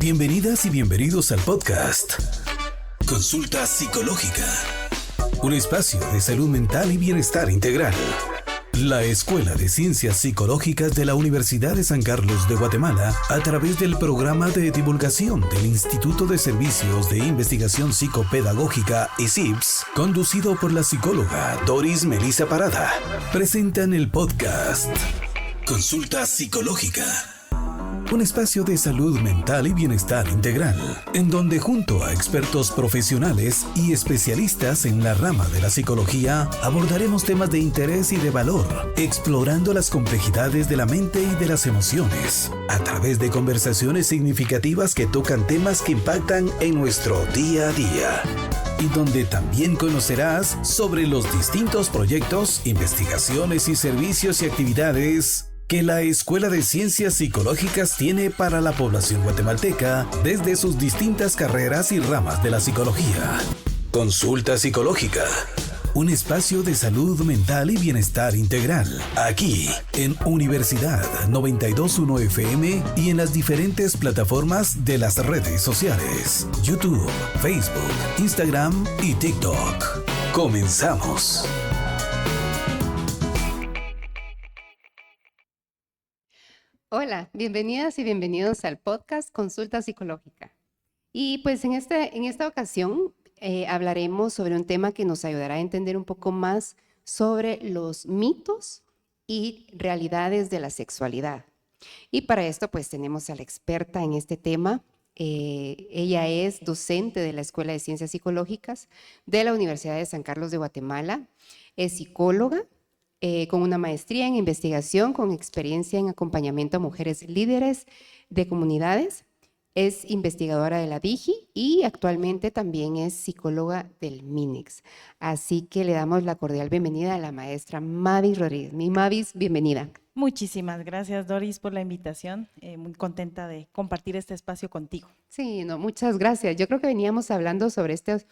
Bienvenidas y bienvenidos al podcast Consulta Psicológica, un espacio de salud mental y bienestar integral. La Escuela de Ciencias Psicológicas de la Universidad de San Carlos de Guatemala, a través del programa de divulgación del Instituto de Servicios de Investigación Psicopedagógica ICIPS, conducido por la psicóloga Doris Melissa Parada, presentan el podcast Consulta Psicológica, un espacio de salud mental y bienestar integral, en donde junto a expertos profesionales y especialistas en la rama de la psicología abordaremos temas de interés y de valor, explorando las complejidades de la mente y de las emociones, a través de conversaciones significativas que tocan temas que impactan en nuestro día a día. Y donde también conocerás sobre los distintos proyectos, investigaciones y servicios y actividades que la Escuela de Ciencias Psicológicas tiene para la población guatemalteca desde sus distintas carreras y ramas de la psicología. Consulta Psicológica, un espacio de salud mental y bienestar integral, aquí en Universidad 92.1 FM y en las diferentes plataformas de las redes sociales, YouTube, Facebook, Instagram y TikTok. Comenzamos. Hola, bienvenidas y bienvenidos al podcast Consulta Psicológica. Y pues en esta ocasión hablaremos sobre un tema que nos ayudará a entender un poco más sobre los mitos y realidades de la sexualidad. Y para esto pues tenemos a la experta en este tema. Ella es docente de la Escuela de Ciencias Psicológicas de la Universidad de San Carlos de Guatemala. Es psicóloga, con una maestría en investigación, con experiencia en acompañamiento a mujeres líderes de comunidades. Es investigadora de la DIGI y actualmente también es psicóloga del MINEX. Así que le damos la cordial bienvenida a la maestra Mavis Rodríguez. Mi Mavis, bienvenida. Muchísimas gracias, Doris, por la invitación. Muy contenta de compartir este espacio contigo. Sí, no, muchas gracias. Yo creo que veníamos hablando sobre estos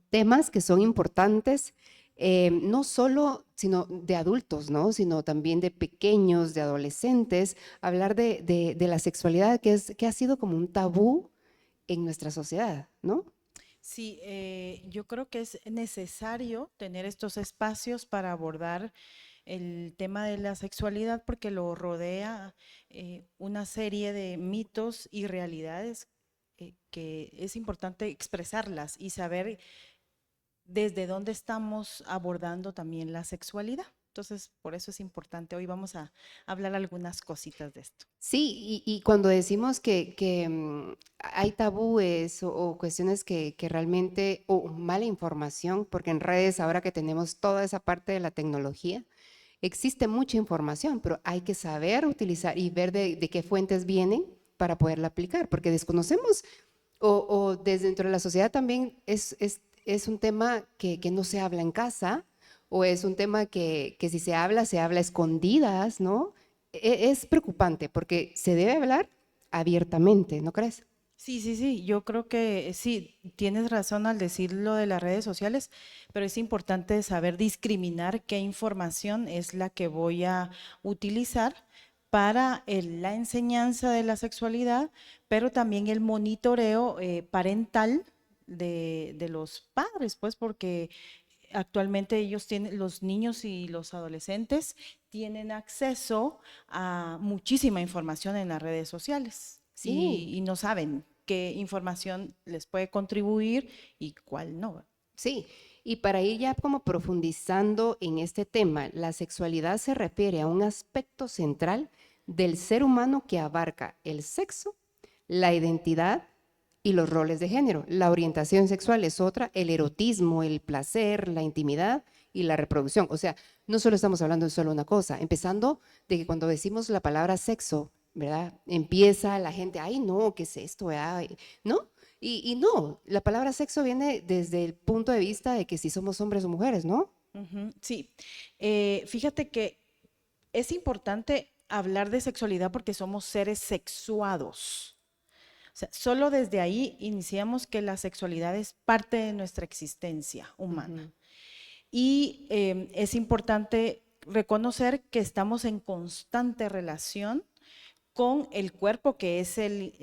temas que son importantes, no solo sino de adultos, ¿no? Sino también de pequeños, de adolescentes, hablar de la sexualidad que ha sido como un tabú en nuestra sociedad, ¿no? Sí, yo creo que es necesario tener estos espacios para abordar el tema de la sexualidad porque lo rodea una serie de mitos y realidades que es importante expresarlas y saber desde dónde estamos abordando también la sexualidad. Entonces, por eso es importante. Hoy vamos a hablar algunas cositas de esto. Sí, y cuando decimos que hay tabúes o cuestiones que realmente, o mala información, porque en redes, ahora que tenemos toda esa parte de la tecnología, existe mucha información, pero hay que saber utilizar y ver de qué fuentes vienen para poderla aplicar, porque desconocemos o desde dentro de la sociedad también es un tema que no se habla en casa, o es un tema que si se habla a escondidas, ¿no? Es preocupante porque se debe hablar abiertamente, ¿no crees? Sí, yo creo que sí, tienes razón al decir lo de las redes sociales, pero es importante saber discriminar qué información es la que voy a utilizar para la enseñanza de la sexualidad, pero también el monitoreo parental de los padres, pues porque actualmente ellos tienen, los niños y los adolescentes tienen acceso a muchísima información en las redes sociales. Sí. Y no saben qué información les puede contribuir y cuál no. Sí, y para ir ya como profundizando en este tema, la sexualidad se refiere a un aspecto central del ser humano que abarca el sexo, la identidad y los roles de género. La orientación sexual es otra, el erotismo, el placer, la intimidad y la reproducción. O sea, no solo estamos hablando de solo una cosa, empezando de que cuando decimos la palabra sexo, ¿verdad? Empieza la gente, ay no, ¿qué es esto? ¿No? Y no, la palabra sexo viene desde el punto de vista de que si somos hombres o mujeres, ¿no? Sí, fíjate que es importante hablar de sexualidad porque somos seres sexuados. O sea, solo desde ahí iniciamos que la sexualidad es parte de nuestra existencia humana. Y es importante reconocer que estamos en constante relación con el cuerpo, que es el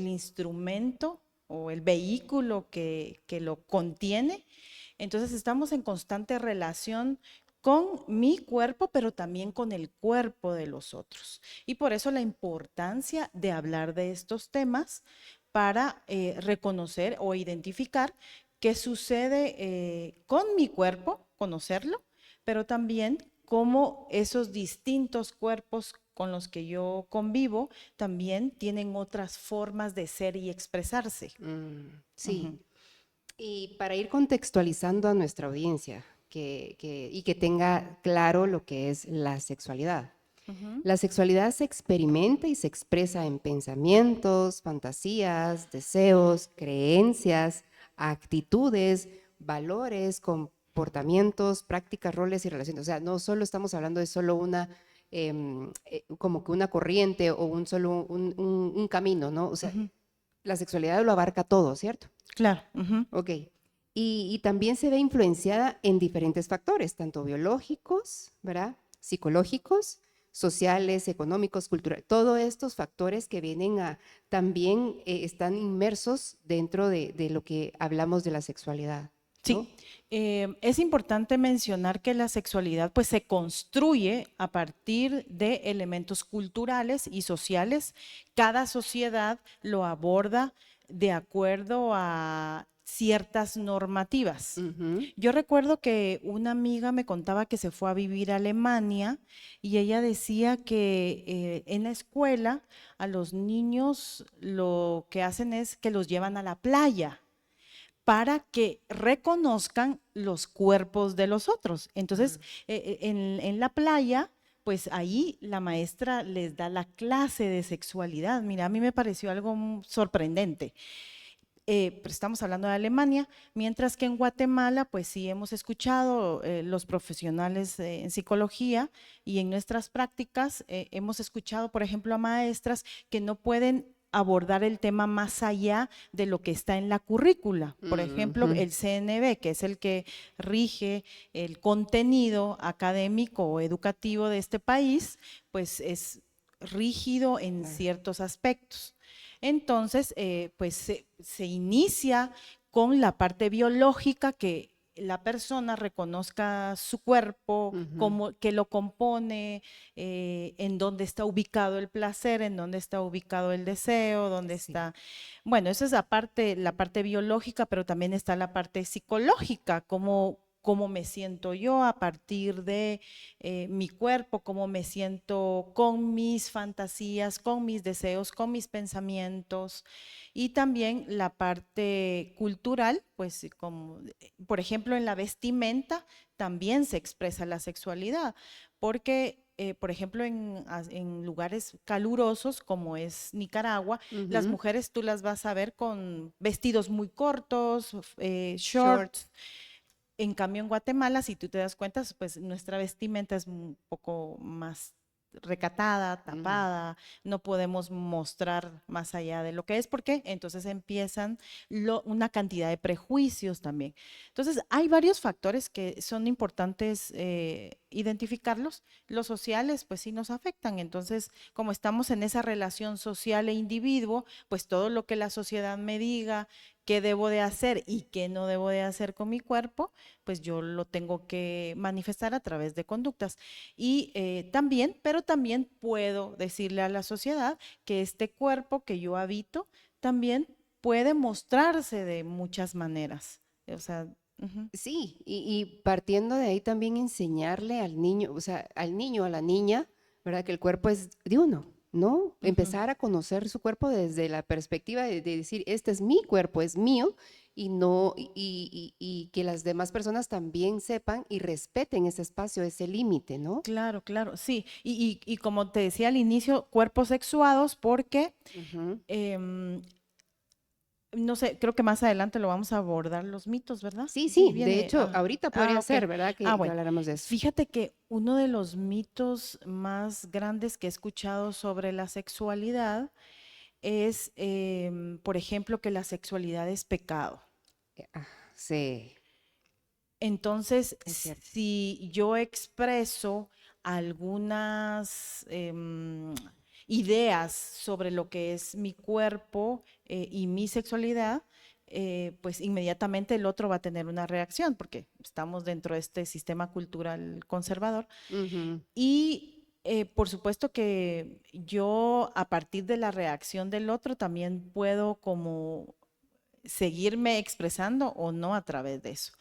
instrumento o el vehículo que lo contiene. Entonces estamos en constante relación con mi cuerpo, pero también con el cuerpo de los otros. Y por eso la importancia de hablar de estos temas para reconocer o identificar qué sucede con mi cuerpo, conocerlo, pero también cómo esos distintos cuerpos con los que yo convivo también tienen otras formas de ser y expresarse. Sí. Ujú. Y para ir contextualizando a nuestra audiencia y que tenga claro lo que es la sexualidad. Ujú. La sexualidad se experimenta y se expresa en pensamientos, fantasías, deseos, creencias, actitudes, valores, comportamientos, prácticas, roles y relaciones. O sea, no solo estamos hablando de solo una, como que una corriente o un camino, ¿no? O sea, Ujú. la sexualidad lo abarca todo, ¿cierto? Claro. Ujú. Ok. Y también se ve influenciada en diferentes factores, tanto biológicos, ¿verdad? Psicológicos, sociales, económicos, culturales. Todos estos factores que vienen a, también están inmersos dentro de lo que hablamos de la sexualidad, ¿no? Sí, es importante mencionar que la sexualidad pues se construye a partir de elementos culturales y sociales. Cada sociedad lo aborda de acuerdo a ciertas normativas. Ujú. Yo recuerdo que una amiga me contaba que se fue a vivir a Alemania y ella decía que en la escuela a los niños lo que hacen es que los llevan a la playa para que reconozcan los cuerpos de los otros. Entonces, en la playa, pues ahí la maestra les da la clase de sexualidad. Mira, a mí me pareció algo sorprendente. Pero estamos hablando de Alemania, mientras que en Guatemala, pues sí hemos escuchado los profesionales en psicología y en nuestras prácticas hemos escuchado, por ejemplo, a maestras que no pueden abordar el tema más allá de lo que está en la currícula. Por ejemplo, Ujú. el CNB, que es el que rige el contenido académico o educativo de este país, pues es rígido en Claro. ciertos aspectos. Entonces, pues se inicia con la parte biológica, que la persona reconozca su cuerpo, Ujú. cómo, qué lo compone, en dónde está ubicado el placer, en dónde está ubicado el deseo, dónde Sí. está. Bueno, esa es la parte biológica, pero también está la parte psicológica, cómo me siento yo a partir de mi cuerpo, cómo me siento con mis fantasías, con mis deseos, con mis pensamientos. Y también la parte cultural, pues como por ejemplo en la vestimenta también se expresa la sexualidad, porque por ejemplo en lugares calurosos como es Nicaragua, las Ujú. mujeres tú las vas a ver con vestidos muy cortos, Short. shorts. En cambio, en Guatemala, si tú te das cuenta, pues nuestra vestimenta es un poco más recatada, Ujú. tapada, no podemos mostrar más allá de lo que es, porque entonces empiezan una cantidad de prejuicios también. Entonces, hay varios factores que son importantes identificarlos. Los sociales, pues sí nos afectan. Entonces, como estamos en esa relación social e individuo, pues todo lo que la sociedad me diga, qué debo de hacer y qué no debo de hacer con mi cuerpo, pues yo lo tengo que manifestar a través de conductas. Y también, pero también puedo decirle a la sociedad que este cuerpo que yo habito también puede mostrarse de muchas maneras. O sea, ujú. Sí, y partiendo de ahí también enseñarle al niño, o sea, al niño, a la niña, ¿verdad? Que el cuerpo es de uno, ¿no? Ujú. Empezar a conocer su cuerpo desde la perspectiva de decir, este es mi cuerpo, es mío, y no, y que las demás personas también sepan y respeten ese espacio, ese límite, ¿no? Claro, claro, sí. Y como te decía al inicio, cuerpos sexuados porque Ujú. em, no sé, creo que más adelante lo vamos a abordar los mitos, ¿verdad? Sí, Sí, sí, de viene. hecho, ahorita podría Ok. ser, ¿verdad? Que Bueno, habláramos de eso. fíjate que uno de los mitos más grandes que he escuchado sobre la sexualidad es, por ejemplo, que la sexualidad es pecado. Ah, sí, Entonces, es cierto. si yo expreso algunas ideas sobre lo que es mi cuerpo y mi sexualidad, pues inmediatamente el otro va a tener una reacción, porque estamos dentro de este sistema cultural conservador. Ujú. Y por supuesto que yo, a partir de la reacción del otro, también puedo como seguirme expresando o no a través de eso.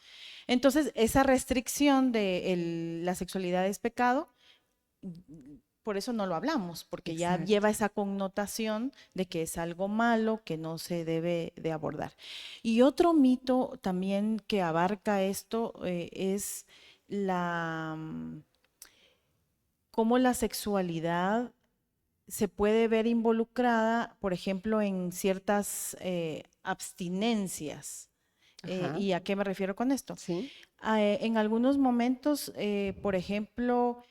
Entonces, esa restricción de la sexualidad es pecado, por eso no lo hablamos, porque ya Exacto. lleva esa connotación de que es algo malo que no se debe de abordar. Y otro mito también que abarca esto es la cómo la sexualidad se puede ver involucrada, por ejemplo, en ciertas abstinencias. Ajá. ¿Y a qué me refiero con esto? Sí. En algunos momentos, por ejemplo,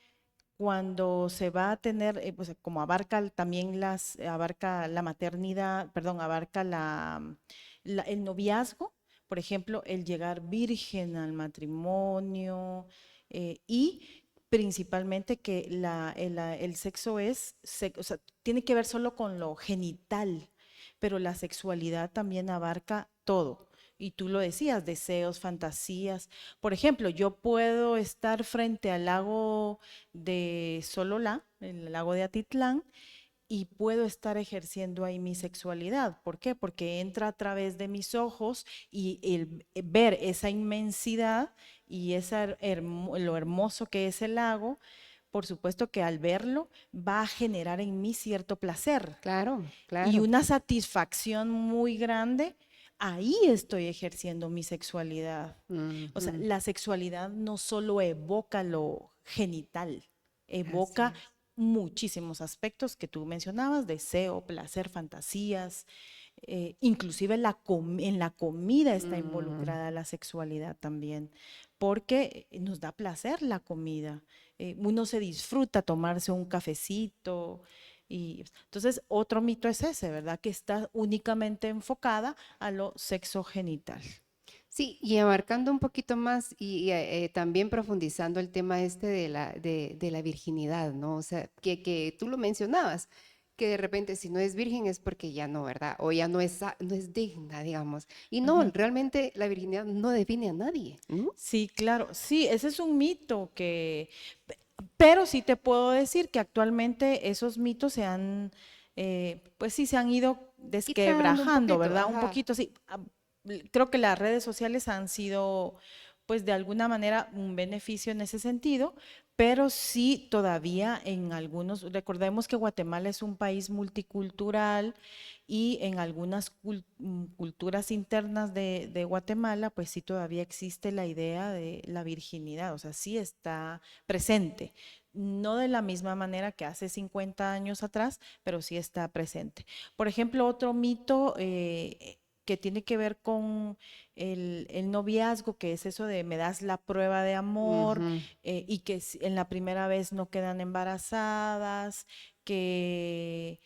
cuando se va a tener, pues como abarca también abarca la maternidad, perdón, abarca el noviazgo, por ejemplo, el llegar virgen al matrimonio y principalmente que el sexo o sea, tiene que ver solo con lo genital, pero la sexualidad también abarca todo. Y tú lo decías, deseos, fantasías. Por ejemplo, yo puedo estar frente al lago de Sololá, el lago de Atitlán, y puedo estar ejerciendo ahí mi sexualidad. ¿Por qué? Porque entra a través de mis ojos y el ver esa inmensidad y lo hermoso que es el lago, por supuesto que al verlo va a generar en mí cierto placer Claro, y claro. una satisfacción muy grande. Ahí estoy ejerciendo mi sexualidad. O sea, Ujú. la sexualidad no solo evoca lo genital, Así evoca es. muchísimos aspectos que tú mencionabas: deseo, placer, fantasías, inclusive en la comida está Mm. involucrada la sexualidad también, porque nos da placer la comida. Uno se disfruta tomarse un cafecito. Y entonces otro mito es ese, ¿verdad? Que está únicamente enfocada a lo sexogenital. Sí, y abarcando un poquito más y también profundizando el tema este de la virginidad, ¿no? O sea, que tú lo mencionabas, que de repente si no es virgen es porque ya no, ¿verdad? O ya no es, no es digna, digamos. Y no, Ujú. realmente la virginidad no define a nadie, ¿no? Sí, claro, sí, ese es un mito pero sí te puedo decir que actualmente esos mitos pues sí, se han ido Quitando un desquebrajando, poquito, ¿verdad? Un ajá. poquito, sí. Creo que las redes sociales han sido, pues de alguna manera, un beneficio en ese sentido, pero sí todavía recordemos que Guatemala es un país multicultural y en algunas culturas internas de Guatemala, pues sí todavía existe la idea de la virginidad, o sea, sí está presente. No de la misma manera que hace 50 años atrás, pero sí está presente. Por ejemplo, otro mito que tiene que ver con el noviazgo, que es eso de me das la prueba de amor Ujú. y que en la primera vez no quedan embarazadas, que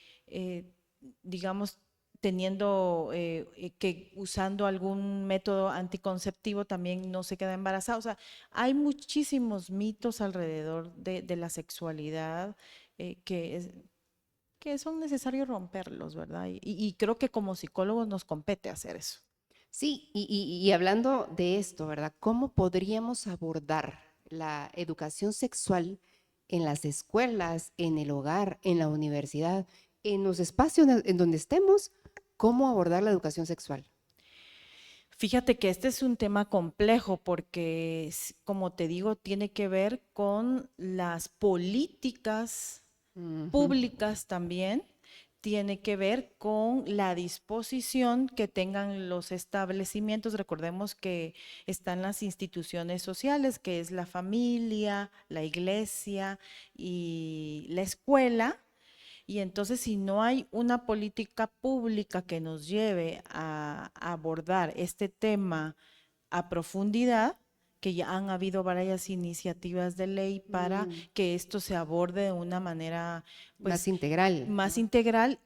digamos que usando algún método anticonceptivo también no se queda embarazada. O sea, hay muchísimos mitos alrededor de la sexualidad que son necesarios romperlos, ¿verdad? Y creo que como psicólogos nos compete hacer eso. Sí, y hablando de esto, ¿verdad? ¿Cómo podríamos abordar la educación sexual en las escuelas, en el hogar, en la universidad, en los espacios en donde estemos? ¿Cómo abordar la educación sexual? Fíjate que este es un tema complejo porque, como te digo, tiene que ver con las políticas Ujú. públicas también, tiene que ver con la disposición que tengan los establecimientos. Recordemos que están las instituciones sociales, que es la familia, la iglesia y la escuela. Y entonces, si no hay una política pública que nos lleve a abordar este tema a profundidad, que ya han habido varias iniciativas de ley para Mm. que esto se aborde de una manera, Más pues, integral, más ¿no? integral,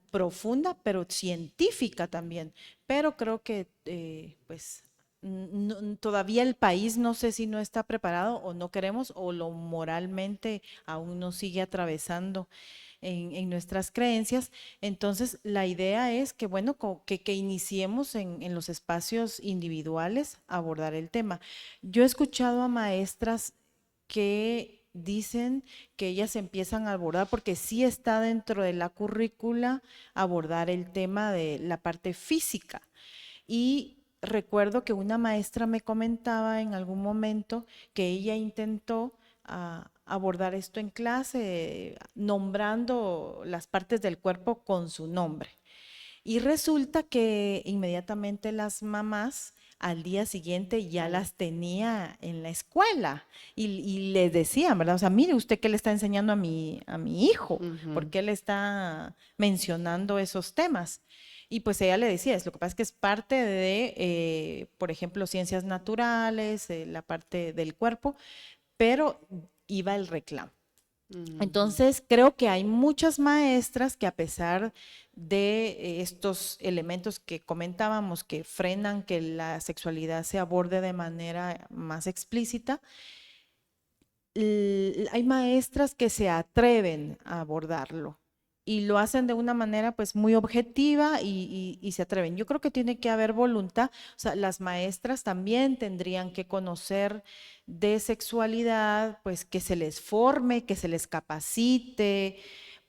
profunda, pero científica también. Pero creo que, pues, todavía el país no sé si no está preparado o no queremos o lo moralmente aún no sigue atravesando en nuestras creencias. Entonces, la idea es que, bueno, que iniciemos en los espacios individuales a abordar el tema. Yo he escuchado a maestras que dicen que ellas empiezan a abordar, porque sí está dentro de la currícula abordar el tema de la parte física. Y recuerdo que una maestra me comentaba en algún momento que ella intentó abordar esto en clase, nombrando las partes del cuerpo con su nombre. Y resulta que inmediatamente las mamás al día siguiente ya las tenía en la escuela y les decían, ¿verdad? O sea, mire usted qué le está enseñando a mi hijo, ¿por qué le está mencionando esos temas? Y pues ella le decía, lo que pasa es que es parte de, por ejemplo, ciencias naturales, la parte del cuerpo, pero iba el reclamo. Entonces, creo que hay muchas maestras que a pesar de estos elementos que comentábamos que frenan que la sexualidad se aborde de manera más explícita, hay maestras que se atreven a abordarlo y lo hacen de una manera pues muy objetiva y se atreven. Yo creo que tiene que haber voluntad, o sea, las maestras también tendrían que conocer de sexualidad, pues que se les forme, que se les capacite,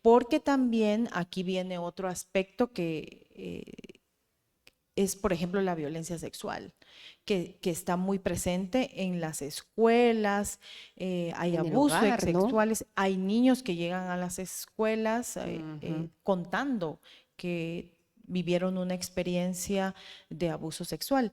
porque también aquí viene otro aspecto que es, por ejemplo, la violencia sexual, que está muy presente en las escuelas, hay En el abusos hogar, ¿no? sexuales, hay niños que llegan a las escuelas contando que vivieron una experiencia de abuso sexual.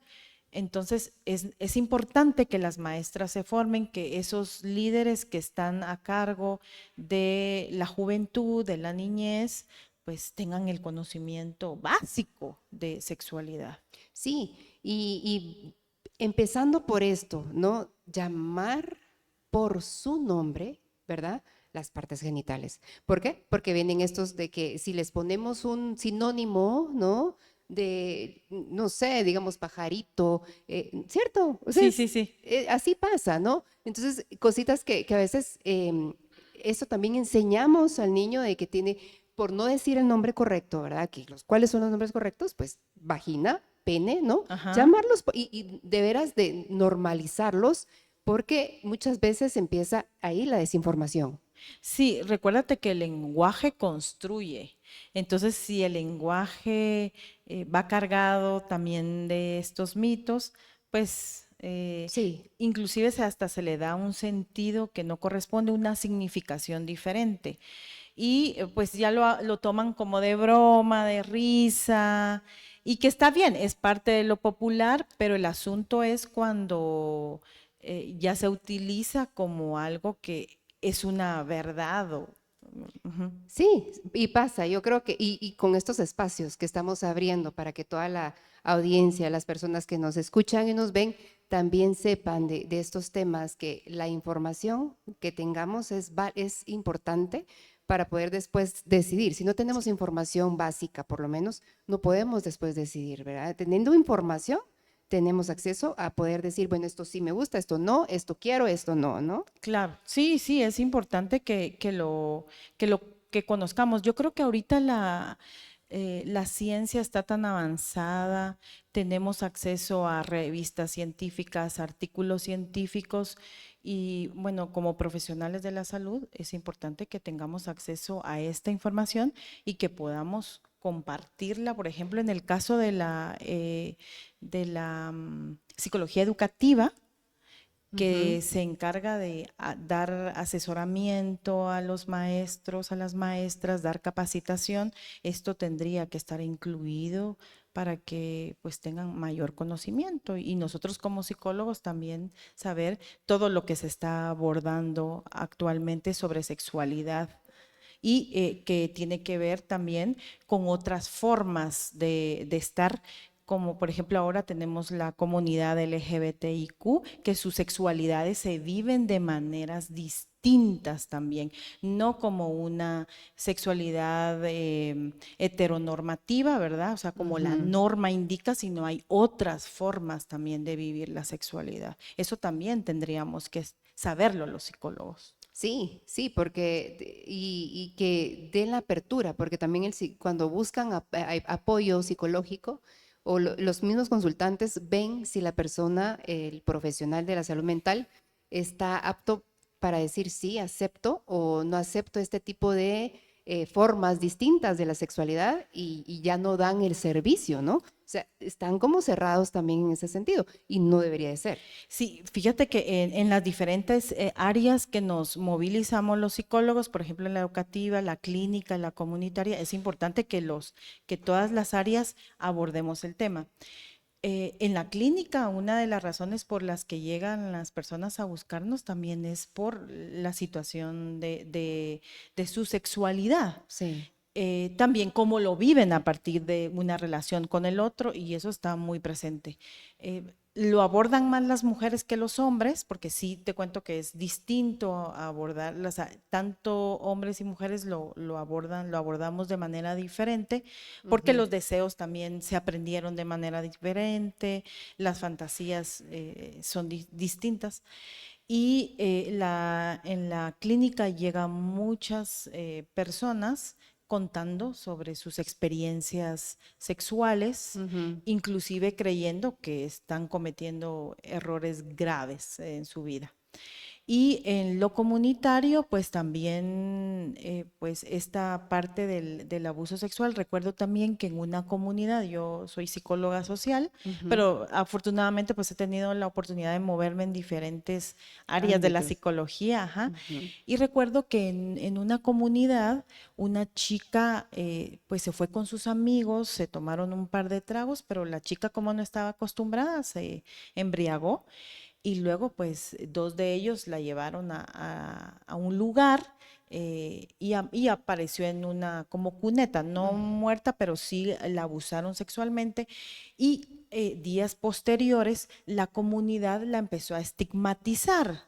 Entonces, es importante que las maestras se formen, que esos líderes que están a cargo de la juventud, de la niñez, pues tengan el conocimiento básico de sexualidad. Sí, y empezando por esto, ¿no? Llamar por su nombre, ¿verdad? Las partes genitales. ¿Por qué? Porque vienen estos de que si les ponemos un sinónimo, ¿no? De, no sé, digamos pajarito, ¿cierto? O sea, Sí. así pasa, ¿no? Entonces, cositas que a veces, eso también enseñamos al niño de que tiene, por no decir el nombre correcto, ¿verdad? ¿Cuáles son los nombres correctos? Pues vagina, pene, ¿no? Ajá. Llamarlos y de veras de normalizarlos, porque muchas veces empieza ahí la desinformación. Sí, recuérdate que el lenguaje construye. Entonces, si el lenguaje va cargado también de estos mitos, pues Sí, inclusive hasta se le da un sentido que no corresponde, una significación diferente. Y pues ya lo toman como de broma, de risa, y que está bien, es parte de lo popular, pero el asunto es cuando ya se utiliza como algo que es una verdad. sí, y pasa, yo creo que, y con estos espacios que estamos abriendo para que toda la audiencia, las personas que nos escuchan y nos ven, también sepan de estos temas, que la información que tengamos es importante para poder después decidir. Si no tenemos información básica, por lo menos, no podemos después decidir, ¿verdad? Teniendo información, tenemos acceso a poder decir, bueno, esto sí me gusta, esto no, esto quiero, esto no, ¿no? Claro, sí, es importante que conozcamos. Yo creo que ahorita la ciencia está tan avanzada, tenemos acceso a revistas científicas, artículos científicos y bueno, como profesionales de la salud es importante que tengamos acceso a esta información y que podamos compartirla, por ejemplo, en el caso de la psicología educativa, que se encarga de dar asesoramiento a los maestros, a las maestras, dar capacitación. Esto tendría que estar incluido para que pues tengan mayor conocimiento y nosotros como psicólogos también saber todo lo que se está abordando actualmente sobre sexualidad y que tiene que ver también con otras formas de estar, como por ejemplo ahora tenemos la comunidad LGBTIQ, que sus sexualidades se viven de maneras distintas también, no como una sexualidad heteronormativa, ¿verdad? O sea, como la norma indica, sino hay otras formas también de vivir la sexualidad. Eso también tendríamos que saberlo los psicólogos. Sí, sí, y que den la apertura, porque también cuando buscan apoyo psicológico o los mismos consultantes ven si la persona, el profesional de la salud mental, está apto para decir sí, acepto o no acepto este tipo de formas distintas de la sexualidad y ya no dan el servicio, ¿no? O sea, están como cerrados también en ese sentido y no debería de ser. Sí, fíjate que en las diferentes áreas que nos movilizamos los psicólogos, por ejemplo, en la educativa, la clínica, la comunitaria, es importante que todas las áreas abordemos el tema. En la clínica, una de las razones por las que llegan las personas a buscarnos también es por la situación de su sexualidad. Sí. También cómo lo viven a partir de una relación con el otro, y eso está muy presente. Lo abordan más las mujeres que los hombres, porque sí te cuento que es distinto abordarlas, tanto hombres y mujeres lo abordamos de manera diferente, porque los deseos también se aprendieron de manera diferente, las fantasías son distintas. Y en la clínica llegan muchas personas contando sobre sus experiencias sexuales, Ujú. inclusive creyendo que están cometiendo errores graves en su vida. Y en lo comunitario, pues también, pues esta parte del abuso sexual. Recuerdo también que en una comunidad, yo soy psicóloga social, Ujú. pero afortunadamente pues he tenido la oportunidad de moverme en diferentes áreas de la Ámbitos. psicología, ajá. Ujú. Y recuerdo que en una comunidad, una chica pues se fue con sus amigos, se tomaron un par de tragos, pero la chica, como no estaba acostumbrada, se embriagó, y luego pues dos de ellos la llevaron a un lugar y apareció en una como cuneta, no muerta, pero sí la abusaron sexualmente, y días posteriores la comunidad la empezó a estigmatizar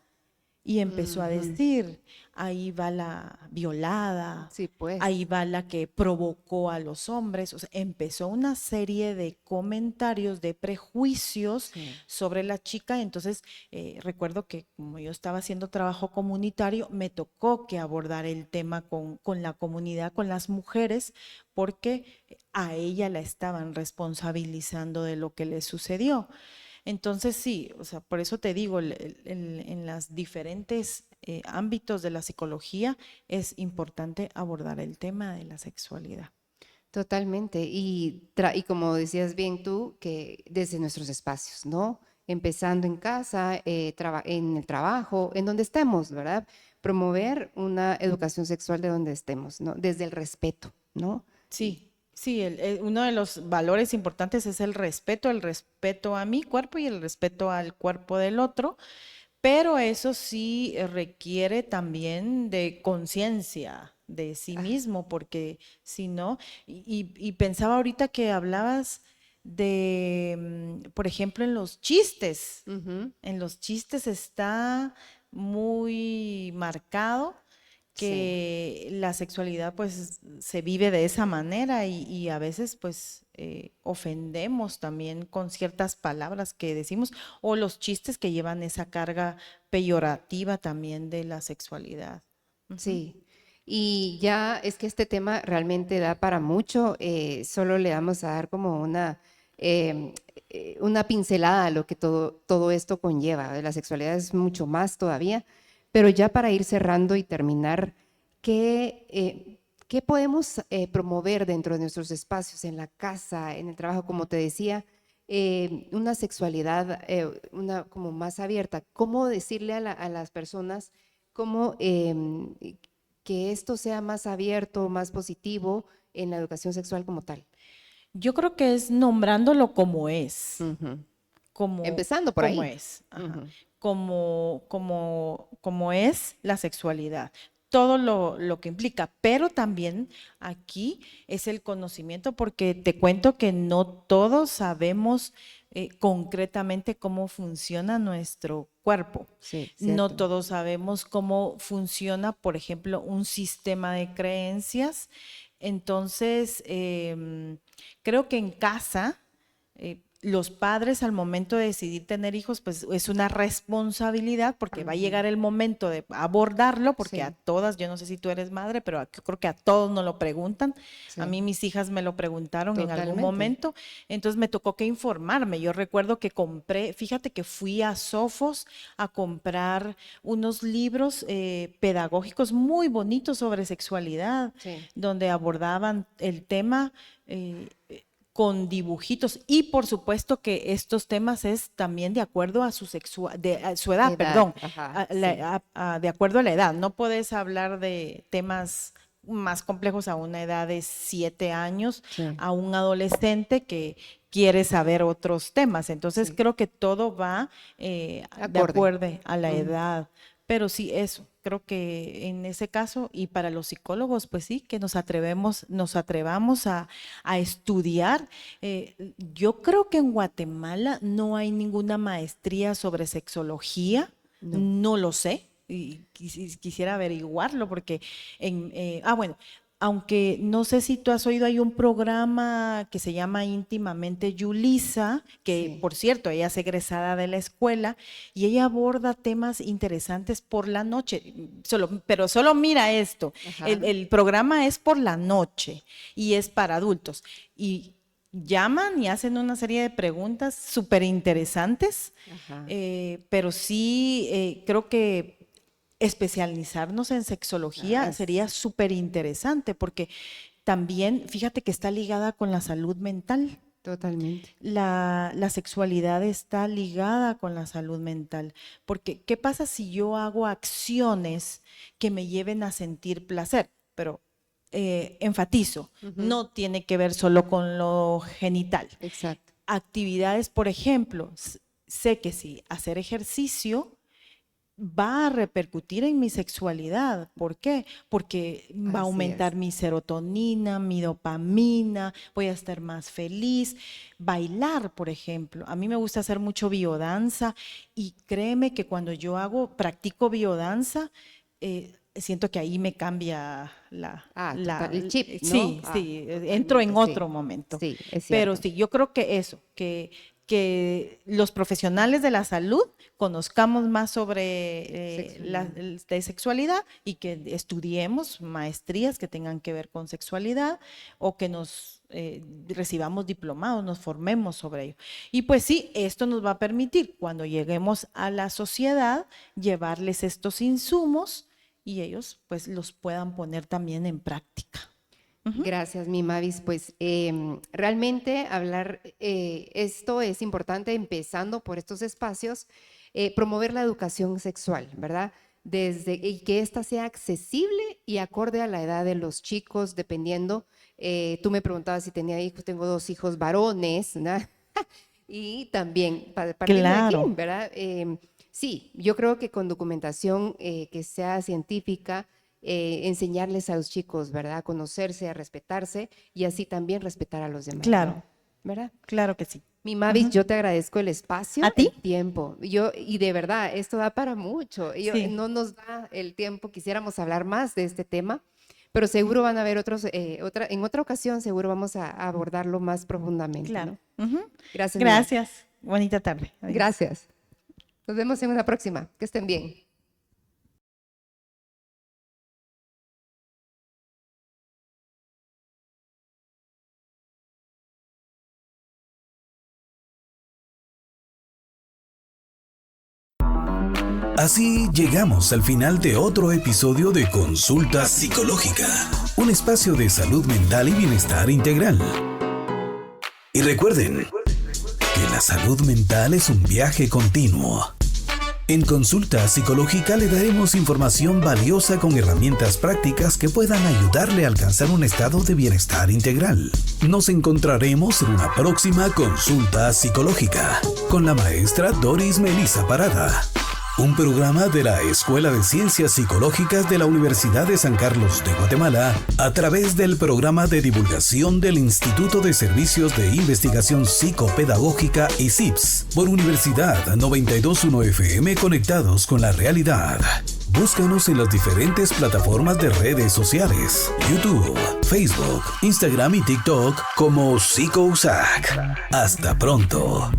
y empezó a Ujú. decir: ahí va la violada, Sí, pues. ahí va la que provocó a los hombres. O sea, empezó una serie de comentarios, de prejuicios Sí. sobre la chica. Entonces, recuerdo que como yo estaba haciendo trabajo comunitario, me tocó que abordar el tema con la comunidad, con las mujeres, porque a ella la estaban responsabilizando de lo que le sucedió. Entonces sí, o sea, por eso te digo, en las diferentes ámbitos de la psicología es importante abordar el tema de la sexualidad. Totalmente. Y como decías bien tú, que desde nuestros espacios, ¿no? Empezando en casa, en el trabajo, en donde estemos, ¿verdad? Promover una educación sexual de donde estemos, ¿no? Desde el respeto, ¿no? Sí, sí, uno de los valores importantes es el respeto a mi cuerpo y el respeto al cuerpo del otro. Pero eso sí requiere también de conciencia de sí Ah, mismo, porque si no, y pensaba ahorita que hablabas de, por ejemplo, ujú. en los chistes está muy marcado Sí. que la sexualidad pues se vive de esa manera, y a veces pues ofendemos también con ciertas palabras que decimos, o los chistes que llevan esa carga peyorativa también de la sexualidad. Ujú. Sí, y ya es que este tema realmente da para mucho, solo le vamos a dar como em, una pincelada a lo que todo esto conlleva. La sexualidad es mucho más todavía, pero ya para ir cerrando y terminar, ¿qué podemos promover dentro de nuestros espacios, en la casa, en el trabajo, como te decía? Una sexualidad una como más abierta. ¿Cómo decirle a las personas? Cómo que esto sea más abierto, más positivo en la educación sexual como tal. Yo creo que es nombrándolo como es, Ujú. como, Empezando por como ahí. es, ajá, Ujú. como es la sexualidad, todo lo que implica, pero también aquí es el conocimiento, porque te cuento que no todos sabemos concretamente cómo funciona nuestro cuerpo. Sí, No cierto. todos sabemos cómo funciona, por ejemplo, un sistema de creencias. Entonces, creo que en casa los padres al momento de decidir tener hijos, pues es una responsabilidad porque va a llegar el momento de abordarlo, porque a todas, yo no sé si tú eres madre, pero yo creo que a todos nos lo preguntan. A mí mis hijas me lo preguntaron en algún momento, entonces me tocó que informarme. Yo recuerdo que fíjate que fui a Sofos a comprar unos libros pedagógicos muy bonitos sobre sexualidad, donde abordaban el tema con dibujitos, y por supuesto que estos temas es también de acuerdo a su edad, perdón, de acuerdo a la edad. No puedes hablar de temas más complejos a una edad de 7 años, a un adolescente que quiere saber otros temas. Entonces creo que todo va de acuerdo a la edad. Pero sí, eso, creo que en ese caso, y para los psicólogos, pues sí, que nos atrevamos a estudiar. Yo creo que en Guatemala no hay ninguna maestría sobre sexología, no lo sé, y quisiera averiguarlo, porque bueno, aunque no sé si tú has oído, hay un programa que se llama Íntimamente Yulisa, que por cierto, ella es egresada de la escuela y ella aborda temas interesantes por la noche, pero solo mira esto, el programa es por la noche y es para adultos, y llaman y hacen una serie de preguntas súper interesantes, pero sí creo que especializarnos en sexología sería súper interesante, porque también, fíjate que está ligada con la salud mental. Totalmente. La sexualidad está ligada con la salud mental, porque ¿qué pasa si yo hago acciones que me lleven a sentir placer? Pero enfatizo, no tiene que ver solo con lo genital. Exacto. Actividades, por ejemplo, sé que si hacer ejercicio va a repercutir en mi sexualidad. ¿Por qué? Porque va a aumentar mi serotonina, mi dopamina, voy a estar más feliz. Bailar, por ejemplo. A mí me gusta hacer mucho biodanza y créeme que cuando yo practico biodanza, siento que ahí me cambia el chip, ¿no? Sí, entro en otro momento. Sí, es cierto. Pero sí, yo creo que eso, que los profesionales de la salud conozcamos más sobre de sexualidad y que estudiemos maestrías que tengan que ver con sexualidad, o que nos recibamos diplomados, nos formemos sobre ello. Y pues sí, esto nos va a permitir, cuando lleguemos a la sociedad, llevarles estos insumos y ellos pues los puedan poner también en práctica. Gracias, mi Mavis. Pues realmente hablar, esto es importante, empezando por estos espacios, promover la educación sexual, ¿verdad? Y que ésta sea accesible y acorde a la edad de los chicos, dependiendo. Tú me preguntabas si tenía hijos, tengo 2 hijos varones, ¿verdad? Y también, partiendo de aquí, ¿verdad? Sí, yo creo que con documentación que sea científica, enseñarles a los chicos, ¿verdad? A conocerse, a respetarse y así también respetar a los demás. Claro. ¿No? ¿Verdad? Claro que sí. Mi Mavis, yo te agradezco el espacio, ¿A ti? el tiempo. Y de verdad, esto da para mucho. No nos da el tiempo, quisiéramos hablar más de este tema, pero seguro van a haber otros, en otra ocasión seguro vamos a abordarlo más profundamente. Claro. ¿No? Gracias. Gracias. Bonita tarde. Adiós. Gracias. Nos vemos en una próxima. Que estén bien. Así llegamos al final de otro episodio de Consulta Psicológica, un espacio de salud mental y bienestar integral. Y recuerden que la salud mental es un viaje continuo. En Consulta Psicológica le daremos información valiosa con herramientas prácticas que puedan ayudarle a alcanzar un estado de bienestar integral. Nos encontraremos en una próxima Consulta Psicológica con la maestra Doris Melissa Parada. Un programa de la Escuela de Ciencias Psicológicas de la Universidad de San Carlos de Guatemala a través del programa de divulgación del Instituto de Servicios de Investigación Psicopedagógica ICIPS por Universidad 92.1 FM, conectados con la realidad. Búscanos en las diferentes plataformas de redes sociales: YouTube, Facebook, Instagram y TikTok como PsicoUSAC. Hasta pronto.